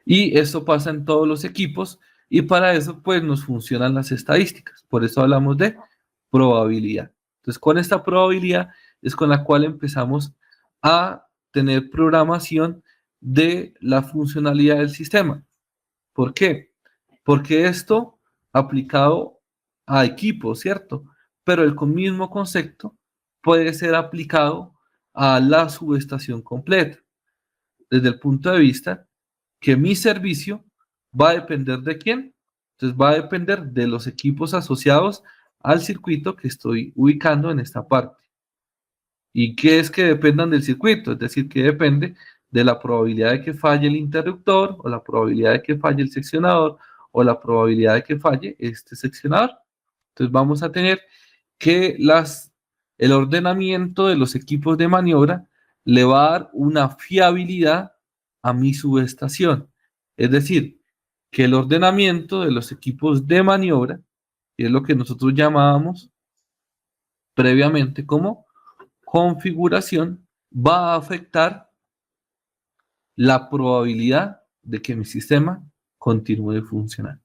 Y esto pasa en todos los equipos y para eso pues nos funcionan las estadísticas. Por eso hablamos de probabilidad. Entonces con esta probabilidad es con la cual empezamos a tener programación de la funcionalidad del sistema. ¿Por qué? Porque esto aplicado a equipos, ¿cierto? Pero el mismo concepto puede ser aplicado a la subestación completa, desde el punto de vista que mi servicio va a depender de quién. Entonces va a depender de los equipos asociados al circuito que estoy ubicando en esta parte. ¿Y qué es que dependan del circuito? Es decir, que depende de la probabilidad de que falle el interruptor o la probabilidad de que falle el seccionador o la probabilidad de que falle este seccionador. Entonces vamos a tener que el ordenamiento de los equipos de maniobra le va a dar una fiabilidad a mi subestación. Es decir, que el ordenamiento de los equipos de maniobra, que es lo que nosotros llamábamos previamente como configuración, va a afectar la probabilidad de que mi sistema continúe funcionando.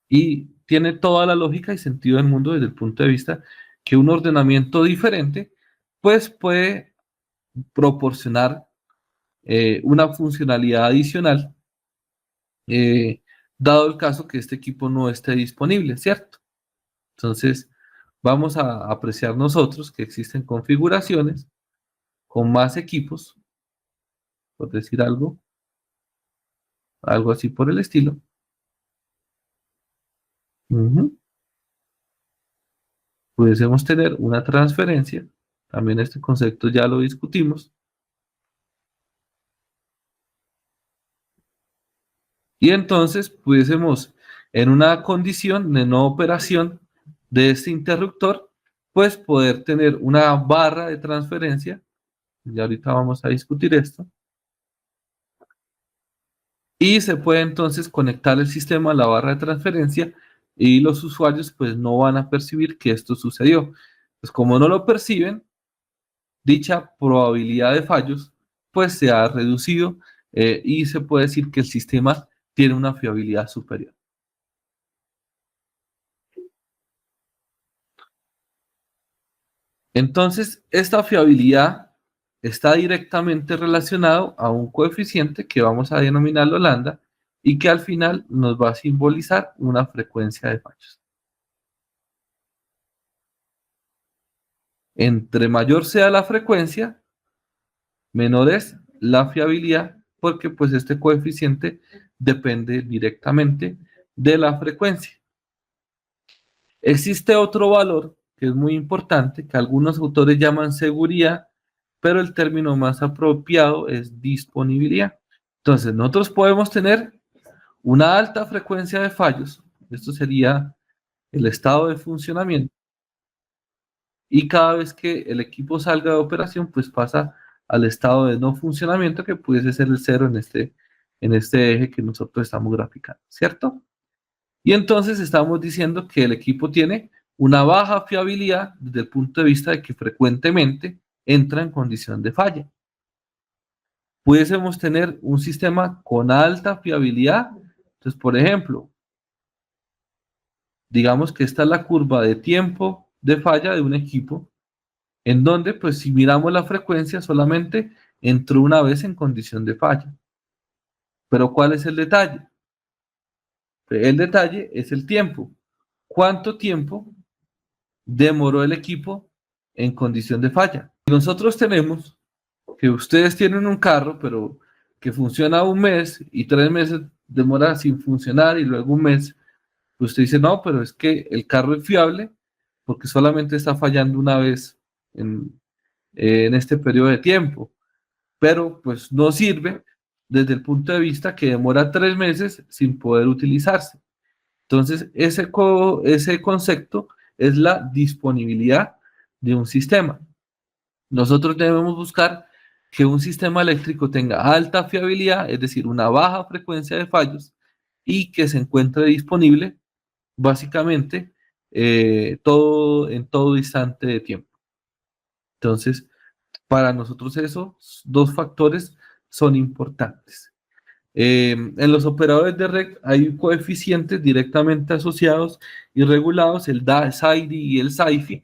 Y tiene toda la lógica y sentido del mundo desde el punto de vista que un ordenamiento diferente, pues puede proporcionar una funcionalidad adicional, eh, dado el caso que este equipo no esté disponible, ¿cierto? Entonces, vamos a apreciar nosotros que existen configuraciones con más equipos, por decir algo así por el estilo. Ujú. Pudiésemos tener una transferencia, también este concepto ya lo discutimos, y entonces pudiésemos, en una condición de no operación de este interruptor, pues poder tener una barra de transferencia, y ahorita vamos a discutir esto, y se puede entonces conectar el sistema a la barra de transferencia y los usuarios pues no van a percibir que esto sucedió. Pues como no lo perciben, dicha probabilidad de fallos pues se ha reducido y se puede decir que el sistema tiene una fiabilidad superior. Entonces, esta fiabilidad está directamente relacionado a un coeficiente que vamos a denominarlo lambda y que al final nos va a simbolizar una frecuencia de fallos. Entre mayor sea la frecuencia, menor es la fiabilidad, porque pues este coeficiente depende directamente de la frecuencia. Existe otro valor que es muy importante, que algunos autores llaman seguridad, pero el término más apropiado es disponibilidad. Entonces, nosotros podemos tener una alta frecuencia de fallos, esto sería el estado de funcionamiento, y cada vez que el equipo salga de operación, pues pasa al estado de no funcionamiento, que pudiese ser el cero en este eje que nosotros estamos graficando, ¿cierto? Y entonces estamos diciendo que el equipo tiene una baja fiabilidad desde el punto de vista de que frecuentemente entra en condición de falla. Pudiésemos tener un sistema con alta fiabilidad. Entonces, por ejemplo, digamos que esta es la curva de tiempo de falla de un equipo, en donde, pues, si miramos la frecuencia, solamente entró una vez en condición de falla. Pero ¿cuál es el detalle? El detalle es el tiempo. ¿Cuánto tiempo demoró el equipo en condición de falla? Nosotros tenemos que ustedes tienen un carro, pero que funciona un mes y 3 meses demora sin funcionar y luego un mes, pues usted dice, no, pero es que el carro es fiable porque solamente está fallando una vez en este periodo de tiempo, pero pues no sirve desde el punto de vista que demora 3 meses sin poder utilizarse. Entonces, ese concepto es la disponibilidad de un sistema. Nosotros debemos buscar que un sistema eléctrico tenga alta fiabilidad, es decir, una baja frecuencia de fallos y que se encuentre disponible básicamente en todo instante de tiempo. Entonces, para nosotros esos dos factores son importantes. En los operadores de red hay coeficientes directamente asociados y regulados, el SAIDI y el SAIFI,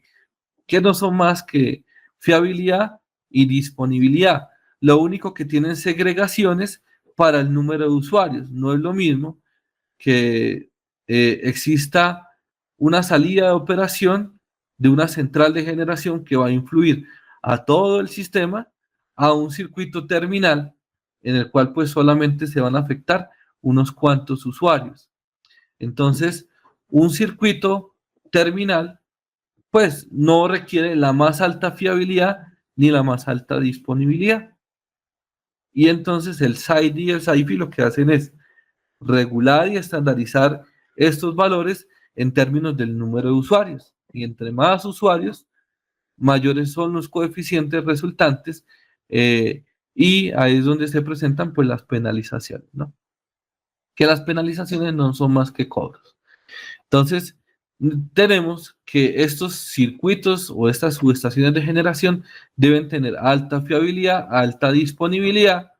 que no son más que fiabilidad y disponibilidad. Lo único que tienen segregaciones para el número de usuarios. No es lo mismo que exista una salida de operación de una central de generación que va a influir a todo el sistema, a un circuito terminal en el cual pues solamente se van a afectar unos cuantos usuarios. Entonces, un circuito terminal pues no requiere la más alta fiabilidad ni la más alta disponibilidad. Y entonces el SAIDI y el SAIFI lo que hacen es regular y estandarizar estos valores en términos del número de usuarios. Y entre más usuarios, mayores son los coeficientes resultantes, y ahí es donde se presentan pues las penalizaciones, ¿no? Que las penalizaciones no son más que cobros. Entonces, tenemos que estos circuitos o estas subestaciones de generación deben tener alta fiabilidad, alta disponibilidad,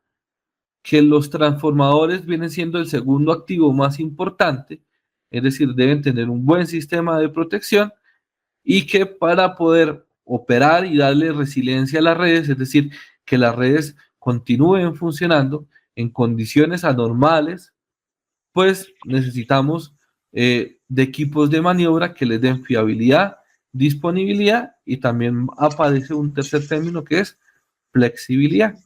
que los transformadores vienen siendo el segundo activo más importante, es decir, deben tener un buen sistema de protección y que para poder operar y darle resiliencia a las redes, es decir, que las redes continúen funcionando en condiciones anormales, pues necesitamos de equipos de maniobra que les den fiabilidad, disponibilidad y también aparece un tercer término que es flexibilidad.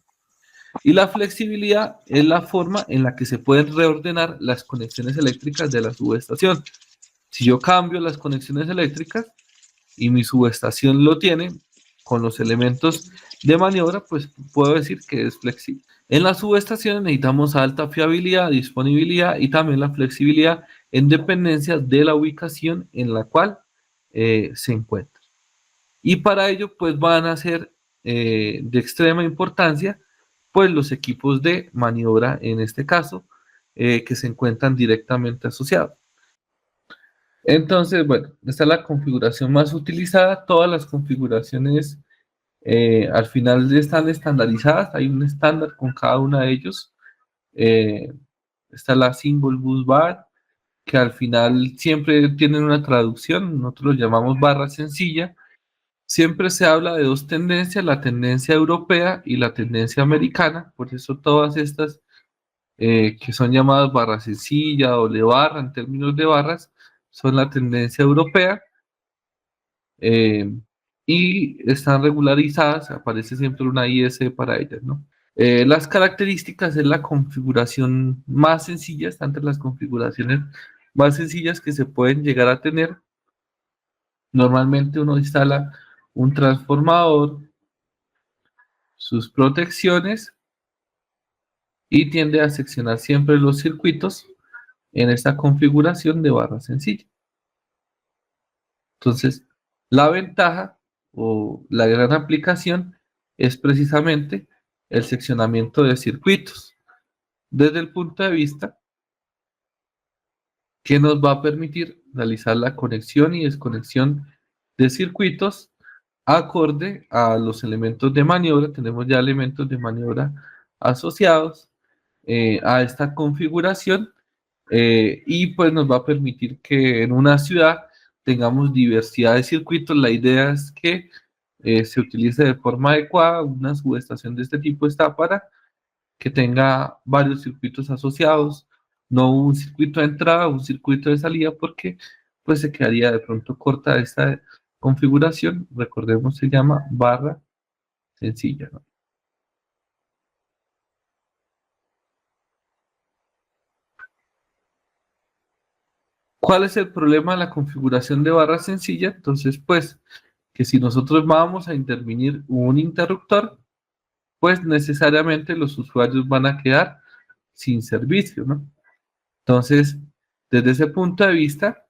Y la flexibilidad es la forma en la que se pueden reordenar las conexiones eléctricas de la subestación. Si yo cambio las conexiones eléctricas y mi subestación lo tiene con los elementos de maniobra, pues puedo decir que es flexible. En las subestaciones necesitamos alta fiabilidad, disponibilidad y también la flexibilidad en dependencia de la ubicación en la cual se encuentra. Y para ello, pues van a ser de extrema importancia, pues los equipos de maniobra, en este caso, que se encuentran directamente asociados. Entonces, bueno, esta es la configuración más utilizada. Todas las configuraciones al final están estandarizadas. Hay un estándar con cada una de ellos. Eh, Está la Symbol Bus Bar, que al final siempre tienen una traducción. Nosotros lo llamamos barra sencilla. Siempre se habla de dos tendencias, la tendencia europea y la tendencia americana. Por eso todas estas que son llamadas barra sencilla, doble barra, en términos de barras, son la tendencia europea, eh, y están regularizadas, aparece siempre una IS para ellas, ¿no? Las características es la configuración más sencilla, está entre las configuraciones más sencillas que se pueden llegar a tener. Normalmente uno instala un transformador, sus protecciones y tiende a seccionar siempre los circuitos en esta configuración de barra sencilla. Entonces, la ventaja o la gran aplicación es precisamente el seccionamiento de circuitos desde el punto de vista que nos va a permitir realizar la conexión y desconexión de circuitos acorde a los elementos de maniobra. Tenemos ya elementos de maniobra asociados a esta configuración, y pues nos va a permitir que en una ciudad tengamos diversidad de circuitos. La idea es que se utilice de forma adecuada. Una subestación de este tipo está para que tenga varios circuitos asociados, no un circuito de entrada, un circuito de salida, porque pues se quedaría de pronto corta esta configuración. Recordemos, se llama barra sencilla, ¿no? ¿Cuál es el problema de la configuración de barra sencilla? Entonces, pues, que si nosotros vamos a intervenir un interruptor, pues necesariamente los usuarios van a quedar sin servicio, ¿no? Entonces, desde ese punto de vista,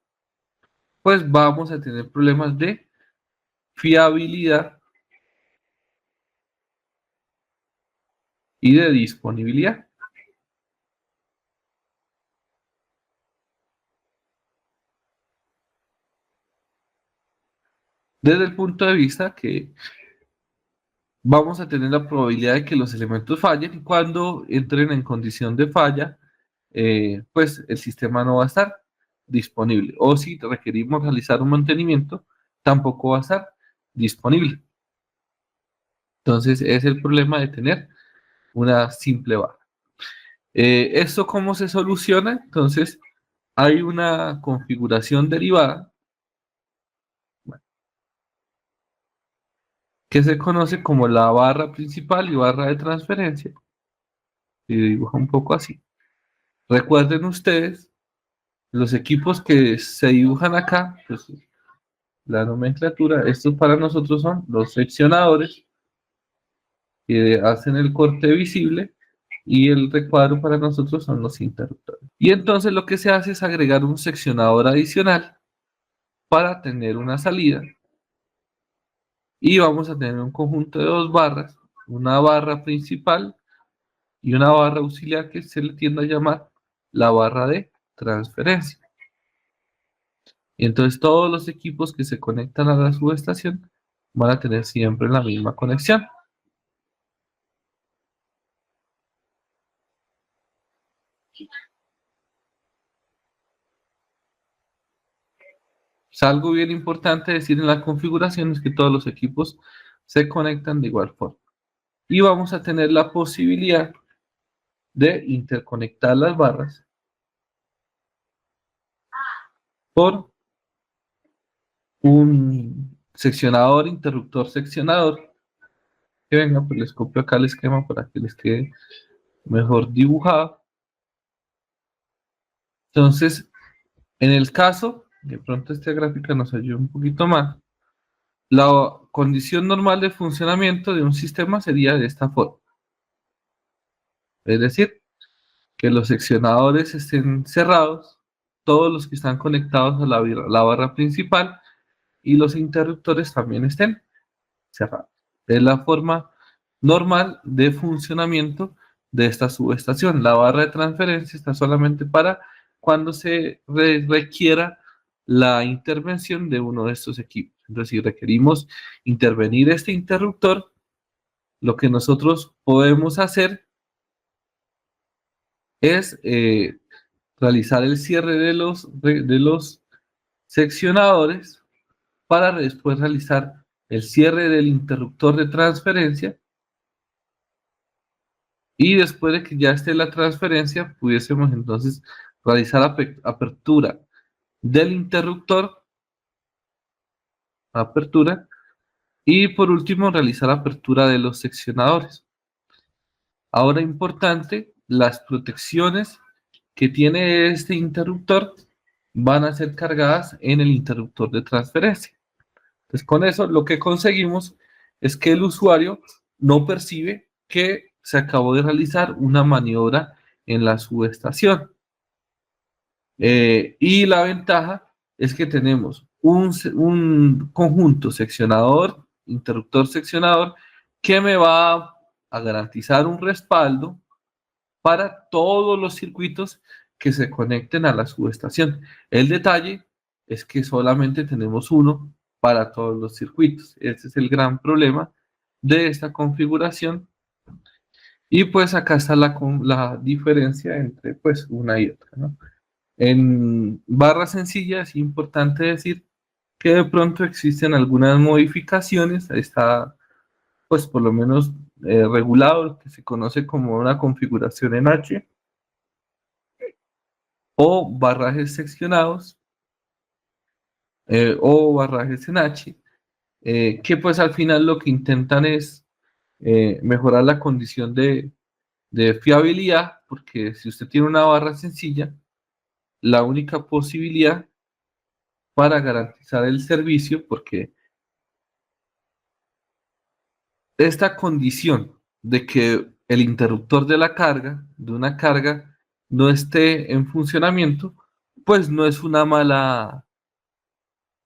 pues vamos a tener problemas de fiabilidad y de disponibilidad. Desde el punto de vista que vamos a tener la probabilidad de que los elementos fallen y cuando entren en condición de falla, pues el sistema no va a estar disponible. O si requerimos realizar un mantenimiento, tampoco va a estar disponible. Entonces, es el problema de tener una simple barra. ¿Esto cómo se soluciona? Entonces, hay una configuración derivada que se conoce como la barra principal y barra de transferencia. Y dibuja un poco así. Recuerden ustedes, los equipos que se dibujan acá, pues la nomenclatura, estos para nosotros son los seccionadores que hacen el corte visible y el recuadro para nosotros son los interruptores. Y entonces lo que se hace es agregar un seccionador adicional para tener una salida y vamos a tener un conjunto de dos barras, una barra principal y una barra auxiliar que se le tiende a llamar la barra de transferencia. Y entonces todos los equipos que se conectan a la subestación van a tener siempre la misma conexión. Es algo bien importante decir en la configuración es que todos los equipos se conectan de igual forma. Y vamos a tener la posibilidad de interconectar las barras por un seccionador, interruptor seccionador. Que venga, pues les copio acá el esquema para que les quede mejor dibujado. Entonces, en el caso, de pronto esta gráfica nos ayuda un poquito más. La condición normal de funcionamiento de un sistema sería de esta forma. Es decir, que los seccionadores estén cerrados, todos los que están conectados a la barra principal y los interruptores también estén cerrados. Es la forma normal de funcionamiento de esta subestación. La barra de transferencia está solamente para cuando se requiera la intervención de uno de estos equipos. Entonces, si requerimos intervenir este interruptor, lo que nosotros podemos hacer es realizar el cierre de los seccionadores para después realizar el cierre del interruptor de transferencia y después de que ya esté la transferencia, pudiésemos entonces realizar apertura del interruptor, apertura, y por último realizar apertura de los seccionadores. Ahora importante, las protecciones que tiene este interruptor van a ser cargadas en el interruptor de transferencia. Entonces, con eso lo que conseguimos es que el usuario no percibe que se acabó de realizar una maniobra en la subestación. Y la ventaja es que tenemos un conjunto seccionador, interruptor seccionador, que me va a garantizar un respaldo para todos los circuitos que se conecten a la subestación. El detalle es que solamente tenemos uno para todos los circuitos. Ese es el gran problema de esta configuración. Y pues acá está la diferencia entre pues una y otra, ¿no? En barra sencilla es importante decir que de pronto existen algunas modificaciones. Ahí está pues por lo menos regulado lo que se conoce como una configuración en H o barrajes seccionados o barrajes en H, que pues al final lo que intentan es mejorar la condición de fiabilidad, porque si usted tiene una barra sencilla, la única posibilidad para garantizar el servicio, porque esta condición de que el interruptor de la carga, de una carga, no esté en funcionamiento, pues no es una mala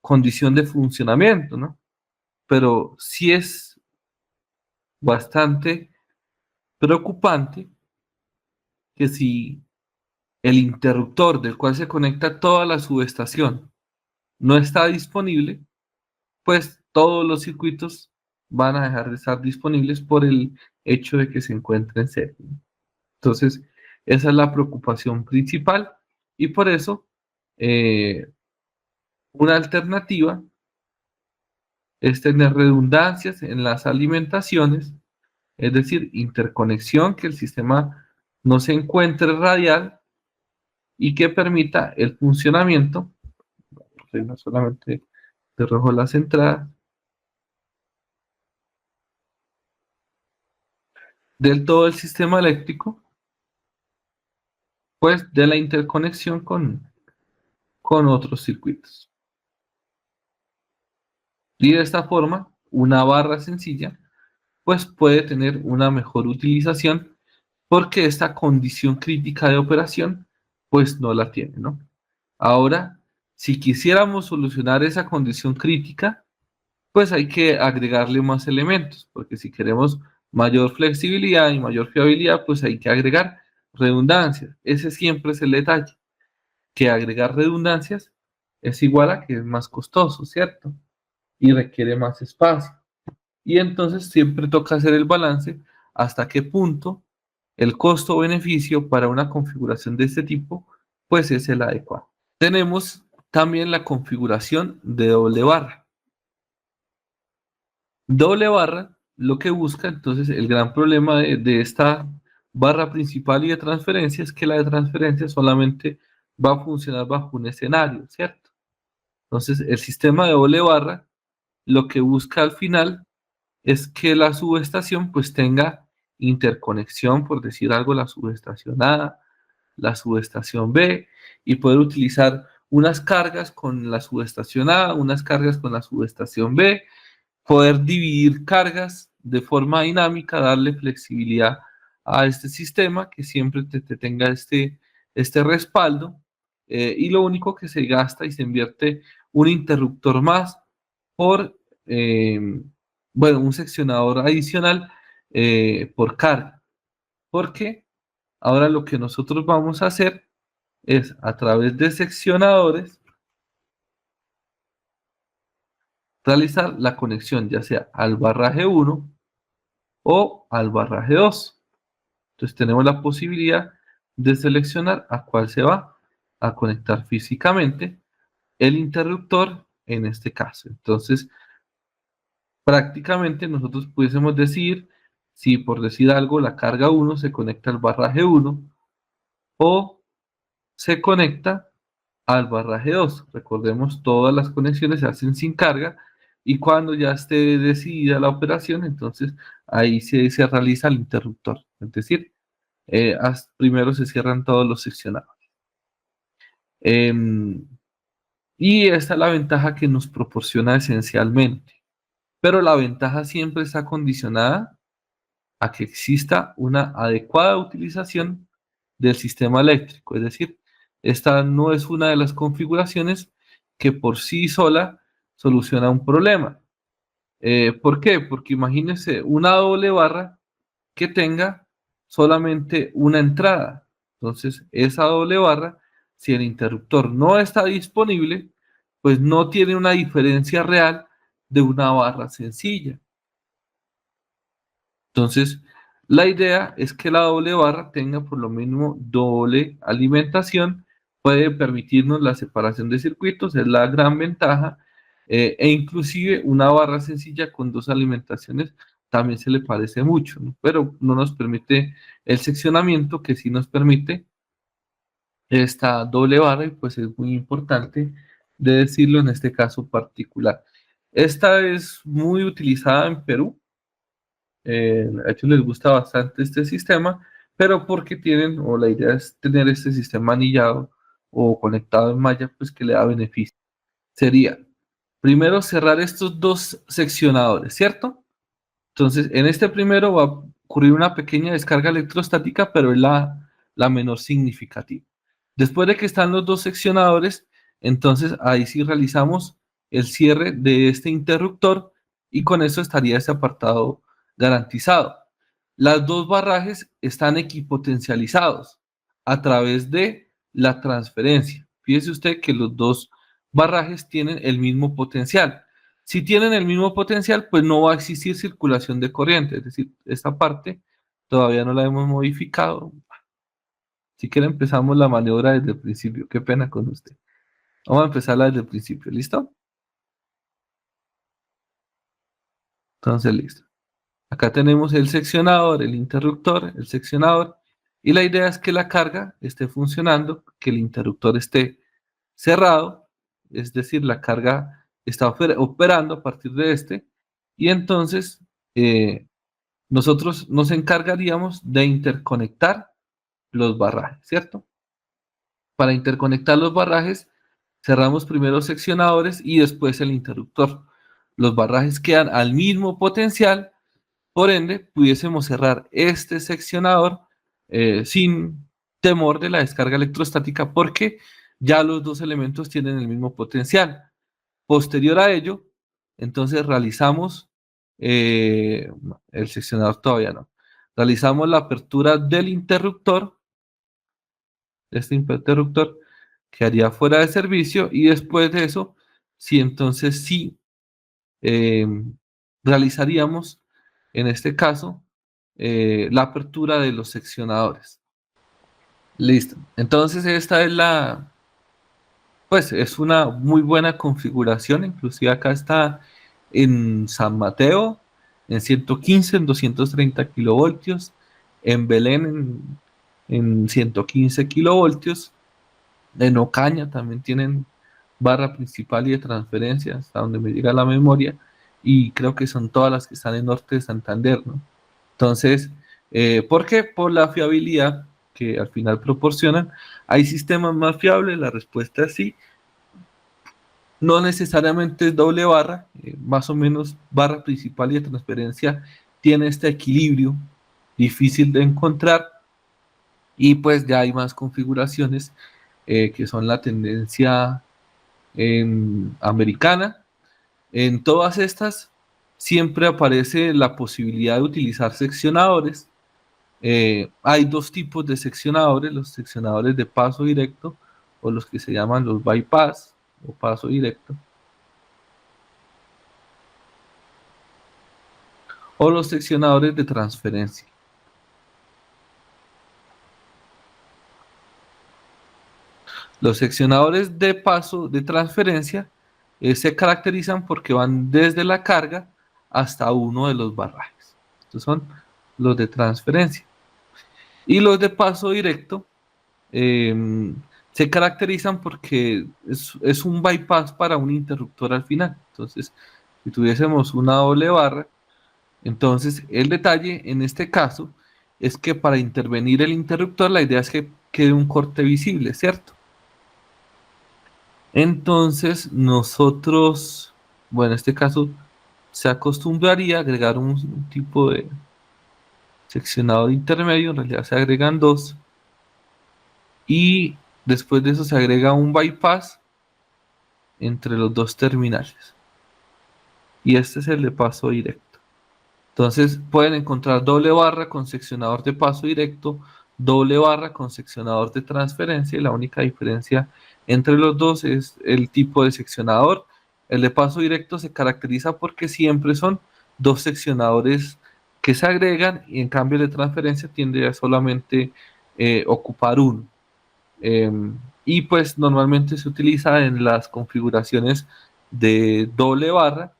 condición de funcionamiento, ¿no? Pero sí es bastante preocupante que si el interruptor del cual se conecta toda la subestación no está disponible, pues todos los circuitos van a dejar de estar disponibles por el hecho de que se encuentren en serie. Entonces, esa es la preocupación principal y por eso una alternativa es tener redundancias en las alimentaciones, es decir, interconexión, que el sistema no se encuentre radial y que permita el funcionamiento, no solamente te rojo las entradas, del todo el sistema eléctrico, pues de la interconexión con otros circuitos. Y de esta forma, una barra sencilla, pues puede tener una mejor utilización porque esta condición crítica de operación, pues no la tiene, ¿no? Ahora, si quisiéramos solucionar esa condición crítica, pues hay que agregarle más elementos, porque si queremos mayor flexibilidad y mayor fiabilidad, pues hay que agregar redundancias. Ese siempre es el detalle, que agregar redundancias es igual a que es más costoso, ¿cierto? Y requiere más espacio. Y entonces siempre toca hacer el balance hasta qué punto el costo-beneficio para una configuración de este tipo, pues es el adecuado. Tenemos también la configuración de doble barra. Doble barra, lo que busca, entonces, el gran problema de esta barra principal y de transferencia es que la de transferencia solamente va a funcionar bajo un escenario, ¿cierto? Entonces, el sistema de doble barra lo que busca al final es que la subestación pues tenga interconexión, por decir algo, la subestación A, la subestación B, y poder utilizar unas cargas con la subestación A, unas cargas con la subestación B, poder dividir cargas de forma dinámica, darle flexibilidad a este sistema, que siempre te tenga este respaldo, y lo único que se gasta y se invierte un interruptor más por, bueno, un seccionador adicional por carga, porque ahora lo que nosotros vamos a hacer es a través de seccionadores realizar la conexión ya sea al barraje 1 o al barraje 2. Entonces tenemos la posibilidad de seleccionar a cuál se va a conectar físicamente el interruptor en este caso. Entonces, prácticamente nosotros pudiésemos decir si por decir algo la carga 1 se conecta al barraje 1 o se conecta al barraje 2. Recordemos, todas las conexiones se hacen sin carga y cuando ya esté decidida la operación, entonces ahí se realiza el interruptor. Es decir, primero se cierran todos los seccionados. Y esta es la ventaja que nos proporciona esencialmente. Pero la ventaja siempre está condicionada a que exista una adecuada utilización del sistema eléctrico. Es decir, esta no es una de las configuraciones que por sí sola soluciona un problema. ¿Por qué? Porque imagínense una doble barra que tenga solamente una entrada. Entonces, esa doble barra, si el interruptor no está disponible, pues no tiene una diferencia real de una barra sencilla. Entonces, la idea es que la doble barra tenga por lo mínimo doble alimentación, puede permitirnos la separación de circuitos, es la gran ventaja, e inclusive una barra sencilla con dos alimentaciones también se le parece mucho, ¿no? Pero no nos permite el seccionamiento que sí nos permite esta doble barra y pues es muy importante de decirlo en este caso particular. Esta es muy utilizada en Perú. A ellos les gusta bastante este sistema, pero porque tienen, o la idea es tener este sistema anillado o conectado en malla, pues que le da beneficio. Sería, primero cerrar estos dos seccionadores, ¿cierto? Entonces, en este primero va a ocurrir una pequeña descarga electrostática, pero es la menor significativa. Después de que están los dos seccionadores, entonces ahí sí realizamos el cierre de este interruptor y con eso estaría ese apartado garantizado. Las dos barrajes están equipotencializados a través de la transferencia. Fíjese usted que los dos barrajes tienen el mismo potencial. Si tienen el mismo potencial, pues no va a existir circulación de corriente, es decir, esta parte todavía no la hemos modificado. Si quiere empezamos la maniobra desde el principio, qué pena con usted. Vamos a empezarla desde el principio, ¿listo? Entonces, listo. Acá tenemos el seccionador, el interruptor, el seccionador, y la idea es que la carga esté funcionando, que el interruptor esté cerrado, es decir, la carga está operando a partir de este, y entonces eh, nosotros nos encargaríamos de interconectar los barrajes, ¿cierto? Para interconectar los barrajes, cerramos primero seccionadores y después el interruptor. Los barrajes quedan al mismo potencial. Por ende, pudiésemos cerrar este seccionador sin temor de la descarga electrostática porque ya los dos elementos tienen el mismo potencial. Posterior a ello, entonces realizamos, el seccionador todavía no, realizamos la apertura del interruptor, este interruptor quedaría fuera de servicio y después de eso, sí, entonces sí eh, realizaríamos, en este caso, la apertura de los seccionadores. Listo. Entonces esta es pues es una muy buena configuración, inclusive acá está en San Mateo, en 115, en 230 kilovoltios, en Belén en 115 kilovoltios, en Ocaña también tienen barra principal y de transferencia, hasta donde me llega la memoria, y creo que son todas las que están en norte de Santander, ¿no? Entonces, ¿por qué? Por la fiabilidad que al final proporcionan. ¿Hay sistemas más fiables? La respuesta es sí. No necesariamente es doble barra, más o menos barra principal y de transferencia tiene este equilibrio difícil de encontrar y pues ya hay más configuraciones que son la tendencia americana. En todas estas siempre aparece la posibilidad de utilizar seccionadores. Hay dos tipos de seccionadores, los seccionadores de paso directo o los que se llaman los bypass o paso directo, o los seccionadores de transferencia. Los seccionadores de paso de transferencia se caracterizan porque van desde la carga hasta uno de los barrajes. Estos son los de transferencia. Y los de paso directo eh, se caracterizan porque es un bypass para un interruptor al final. Entonces, si tuviésemos una doble barra, entonces el detalle en este caso es que para intervenir el interruptor la idea es que quede un corte visible, ¿cierto? Entonces nosotros, bueno, en este caso se acostumbraría a agregar un tipo de seccionador intermedio, en realidad se agregan dos, y después de eso se agrega un bypass entre los dos terminales. Y este es el de paso directo. Entonces pueden encontrar doble barra con seccionador de paso directo, doble barra con seccionador de transferencia, y la única diferencia entre los dos es el tipo de seccionador. El de paso directo se caracteriza porque siempre son dos seccionadores que se agregan y en cambio el de transferencia tiende a solamente ocupar uno. Y pues normalmente se utiliza en las configuraciones de doble barra.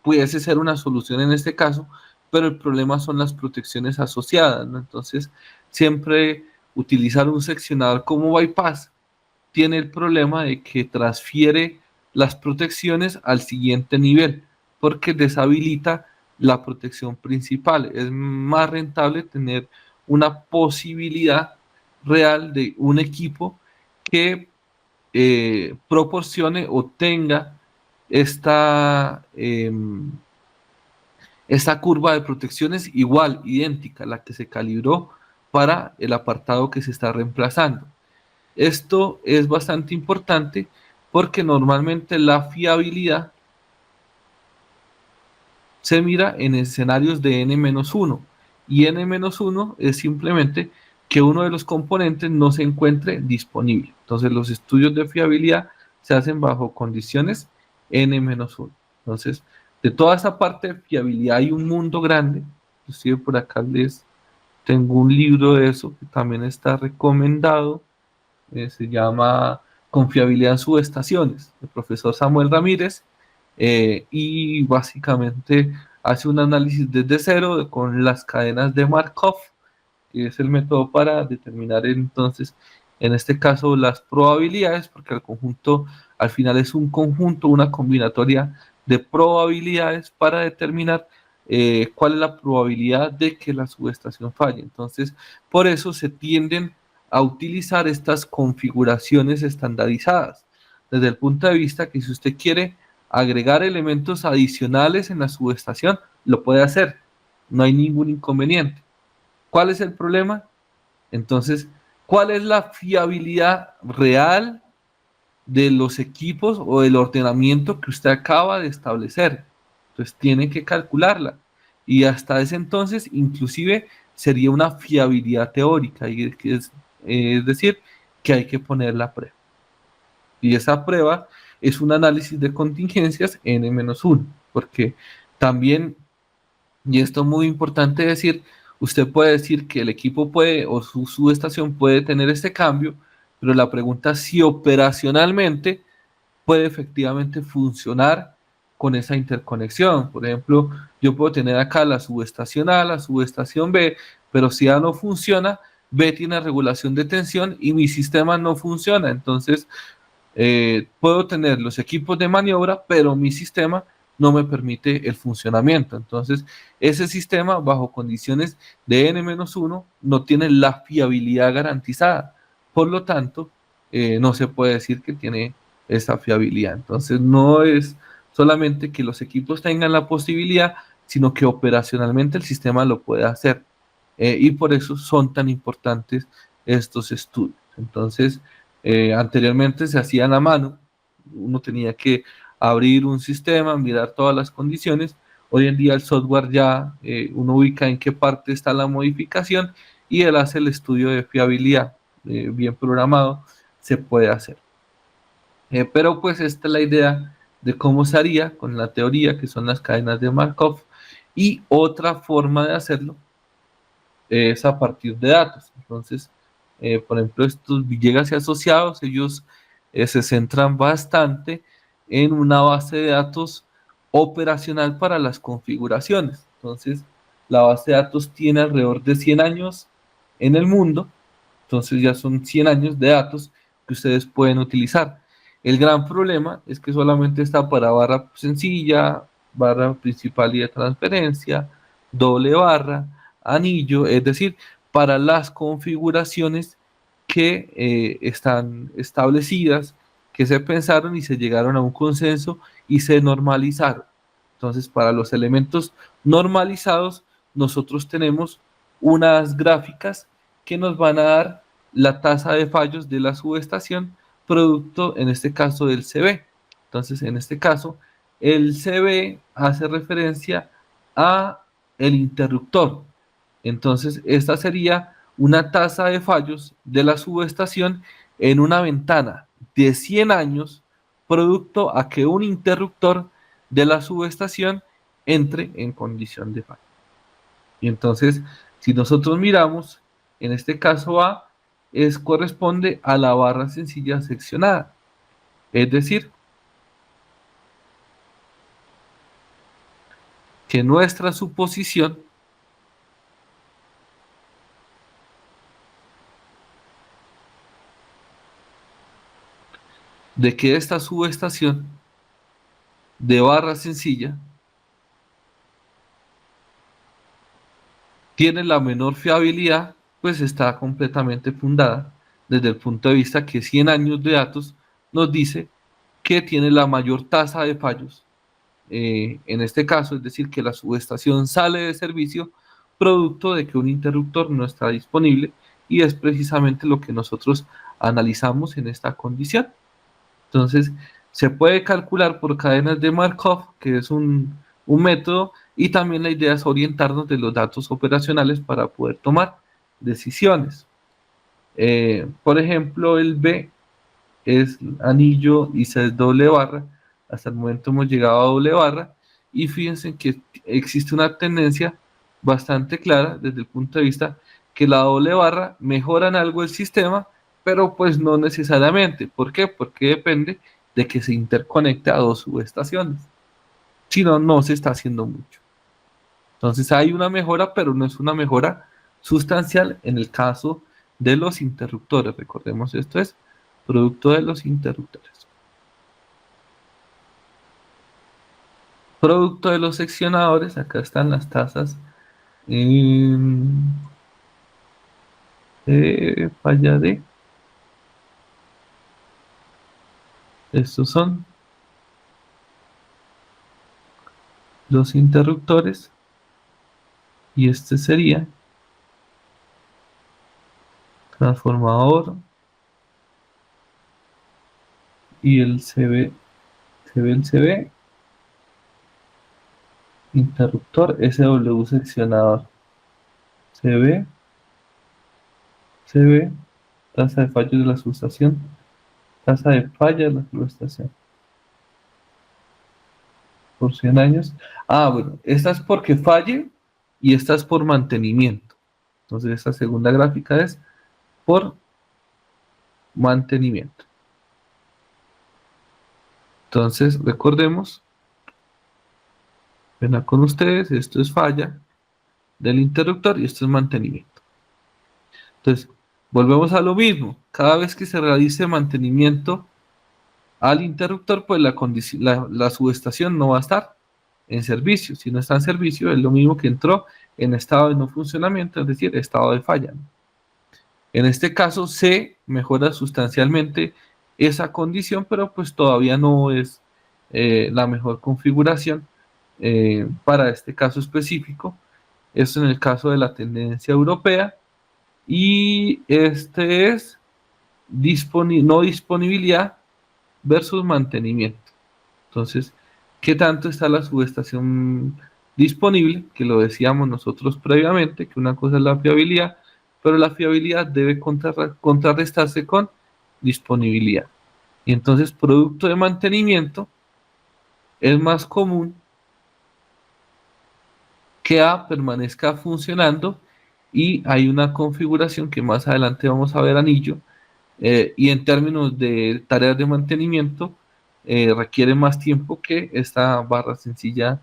Pudiese ser una solución en este caso, pero el problema son las protecciones asociadas, ¿no? Entonces, siempre utilizar un seccionador como bypass tiene el problema de que transfiere las protecciones al siguiente nivel, porque deshabilita la protección principal. Es más rentable tener una posibilidad real de un equipo que proporcione o tenga esta, esta curva de protecciones igual, idéntica, la que se calibró para el apartado que se está reemplazando. Esto es bastante importante porque normalmente la fiabilidad se mira en escenarios de n-1 y n-1 es simplemente que uno de los componentes no se encuentre disponible. Entonces los estudios de fiabilidad se hacen bajo condiciones n-1. Entonces, de toda esa parte de fiabilidad hay un mundo grande. Inclusive por acá les tengo un libro de eso que también está recomendado. Se llama Confiabilidad en subestaciones, el profesor Samuel Ramírez, y básicamente hace un análisis desde cero con las cadenas de Markov, que es el método para determinar entonces, en este caso, las probabilidades, porque el conjunto al final es un conjunto, una combinatoria de probabilidades para determinar cuál es la probabilidad de que la subestación falle. Entonces, por eso se tienden a utilizar estas configuraciones estandarizadas, desde el punto de vista que si usted quiere agregar elementos adicionales en la subestación, lo puede hacer, no hay ningún inconveniente. ¿Cuál es el problema? Entonces, ¿cuál es la fiabilidad real de los equipos o del ordenamiento que usted acaba de establecer? Entonces, tiene que calcularla. Y hasta ese entonces, inclusive, sería una fiabilidad teórica, y es decir, que hay que poner la prueba. Y esa prueba es un análisis de contingencias n-1, porque también, y esto es muy importante decir, usted puede decir que el equipo puede o su subestación puede tener este cambio, pero la pregunta es si operacionalmente puede efectivamente funcionar con esa interconexión. Por ejemplo, yo puedo tener acá la subestación A, la subestación B, pero si A no funciona, B tiene regulación de tensión y mi sistema no funciona. Entonces, puedo tener los equipos de maniobra, pero mi sistema no me permite el funcionamiento. Entonces, ese sistema, bajo condiciones de n-1, no tiene la fiabilidad garantizada. Por lo tanto, no se puede decir que tiene esa fiabilidad. Entonces, no es solamente que los equipos tengan la posibilidad, sino que operacionalmente el sistema lo puede hacer. Y por eso son tan importantes estos estudios. Entonces, anteriormente se hacían a mano, uno tenía que abrir un sistema, mirar todas las condiciones. Hoy en día el software ya uno ubica en qué parte está la modificación y él hace el estudio de fiabilidad bien programado, se puede hacer. Pero pues esta es la idea de cómo se haría con la teoría, que son las cadenas de Markov, y otra forma de hacerlo es a partir de datos. Entonces, por ejemplo, estos Villegas y asociados, ellos se centran bastante en una base de datos operacional para las configuraciones. Entonces, la base de datos tiene alrededor de 100 años en el mundo, entonces ya son 100 años de datos que ustedes pueden utilizar. El gran problema es que solamente está para barra sencilla, barra principal y de transferencia, doble barra, anillo, es decir, para las configuraciones que están establecidas, que se pensaron y se llegaron a un consenso y se normalizaron. Entonces, para los elementos normalizados, nosotros tenemos unas gráficas que nos van a dar la tasa de fallos de la subestación, producto en este caso del CB. Entonces, en este caso, el CB hace referencia a el interruptor. Entonces, esta sería una tasa de fallos de la subestación en una ventana de 100 años, producto a que un interruptor de la subestación entre en condición de fallo. Y entonces, si nosotros miramos, en este caso A, corresponde a la barra sencilla seccionada. Es decir, que nuestra suposición de que esta subestación de barra sencilla tiene la menor fiabilidad, pues está completamente fundada desde el punto de vista que 100 años de datos nos dice que tiene la mayor tasa de fallos. En este caso, es decir, que la subestación sale de servicio producto de que un interruptor no está disponible y es precisamente lo que nosotros analizamos en esta condición. Entonces, se puede calcular por cadenas de Markov, que es un método, y también la idea es orientarnos de los datos operacionales para poder tomar decisiones. Por ejemplo, el B es anillo y C es doble barra. Hasta el momento hemos llegado a doble barra y fíjense que existe una tendencia bastante clara desde el punto de vista que la doble barra mejora en algo el sistema, pero pues no necesariamente. ¿Por qué? Porque depende de que se interconecte a dos subestaciones. Si no, no se está haciendo mucho. Entonces hay una mejora, pero no es una mejora sustancial en el caso de los interruptores. Recordemos, esto es producto de los interruptores. Producto de los seccionadores, acá están las tasas de falla de. Estos son los interruptores y este sería transformador y el CB, interruptor, SW seccionador, CB, tasa de fallo de la subestación, tasa de falla de la subestación por 100 años. Ah, bueno, esta es porque falle y esta es por mantenimiento. Entonces esta segunda gráfica es por mantenimiento. Entonces recordemos, ven con ustedes, esto es falla del interruptor y esto es mantenimiento. Entonces, volvemos a lo mismo. Cada vez que se realice mantenimiento al interruptor, pues la subestación no va a estar en servicio. Si no está en servicio, es lo mismo que entró en estado de no funcionamiento, es decir, estado de falla. En este caso, se mejora sustancialmente esa condición, pero pues todavía no es la mejor configuración para este caso específico. Esto en el caso de la tendencia europea. Y este es no disponibilidad versus mantenimiento. Entonces, ¿qué tanto está la subestación disponible? Que lo decíamos nosotros previamente, que una cosa es la fiabilidad, pero la fiabilidad debe contrarrestarse con disponibilidad. Y entonces, producto de mantenimiento es más común que A permanezca funcionando y hay una configuración que más adelante vamos a ver anillo, y en términos de tareas de mantenimiento requiere más tiempo que esta barra sencilla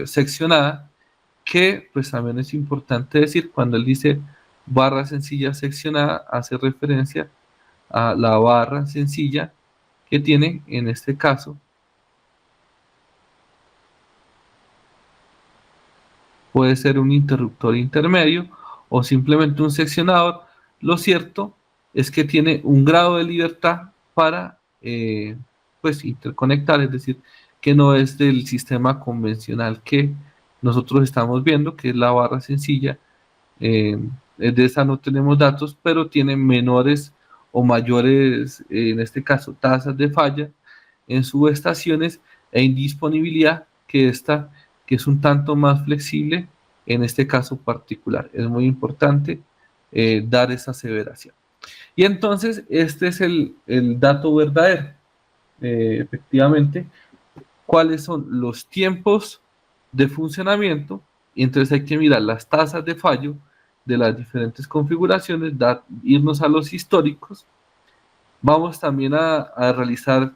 seccionada, que pues también es importante decir, cuando él dice barra sencilla seccionada, hace referencia a la barra sencilla que tiene en este caso. Puede ser un interruptor intermedio o simplemente un seccionador. Lo cierto es que tiene un grado de libertad para pues interconectar, es decir, que no es del sistema convencional que nosotros estamos viendo, que es la barra sencilla. De esa no tenemos datos, pero tiene menores o mayores, en este caso, tasas de falla en subestaciones e indisponibilidad que esta, que es un tanto más flexible en este caso particular. Es muy importante dar esa aseveración. Y entonces, este es el dato verdadero. Efectivamente, cuáles son los tiempos de funcionamiento, y entonces hay que mirar las tasas de fallo de las diferentes configuraciones, irnos a los históricos. Vamos también a realizar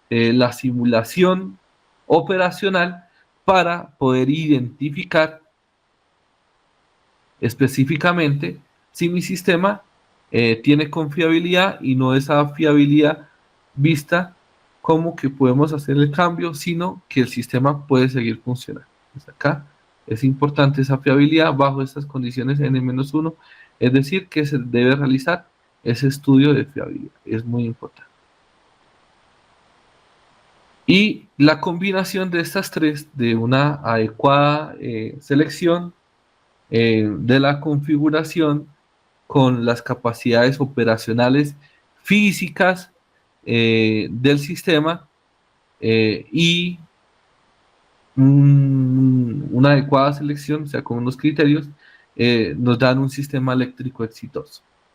la simulación operacional para poder identificar específicamente si mi sistema tiene confiabilidad y no esa fiabilidad vista como que podemos hacer el cambio, sino que el sistema puede seguir funcionando. Pues acá es importante esa fiabilidad bajo estas condiciones N-1, es decir, que se debe realizar ese estudio de fiabilidad. Es muy importante. Y la combinación de estas tres, de una adecuada selección de la configuración con las capacidades operacionales físicas del sistema y una adecuada selección, o sea, con unos criterios, nos dan un sistema eléctrico exitoso.